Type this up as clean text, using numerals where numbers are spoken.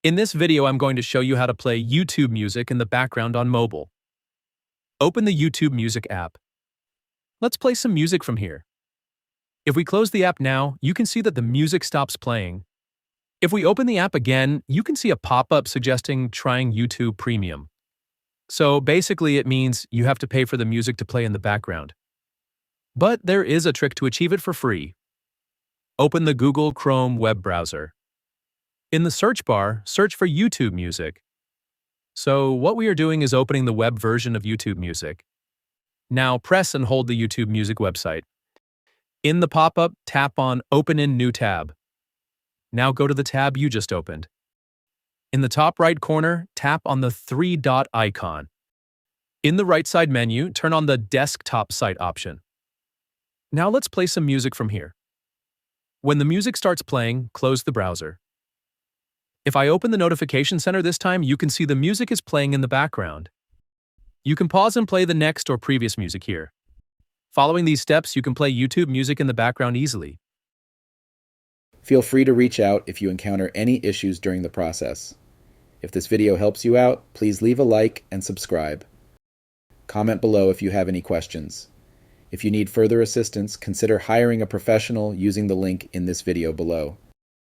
In this video, I'm going to show you how to play YouTube music in the background on mobile. Open the YouTube Music app. Let's play some music from here. If we close the app now, you can see that the music stops playing. If we open the app again, you can see a pop-up suggesting trying YouTube Premium. So basically, it means you have to pay for the music to play in the background. But there is a trick to achieve it for free. Open the Google Chrome web browser. In the search bar, search for YouTube Music. So what we are doing is opening the web version of YouTube Music. Now press and hold the YouTube Music website. In the pop-up, tap on Open in New Tab. Now go to the tab you just opened. In the top right corner, tap on the three-dot icon. In the right side menu, turn on the Desktop Site option. Now let's play some music from here. When the music starts playing, close the browser. If I open the notification center this time, you can see the music is playing in the background. You can pause and play the next or previous music here. Following these steps, you can play YouTube music in the background easily. Feel free to reach out if you encounter any issues during the process. If this video helps you out, please leave a like and subscribe. Comment below if you have any questions. If you need further assistance, consider hiring a professional using the link in this video below.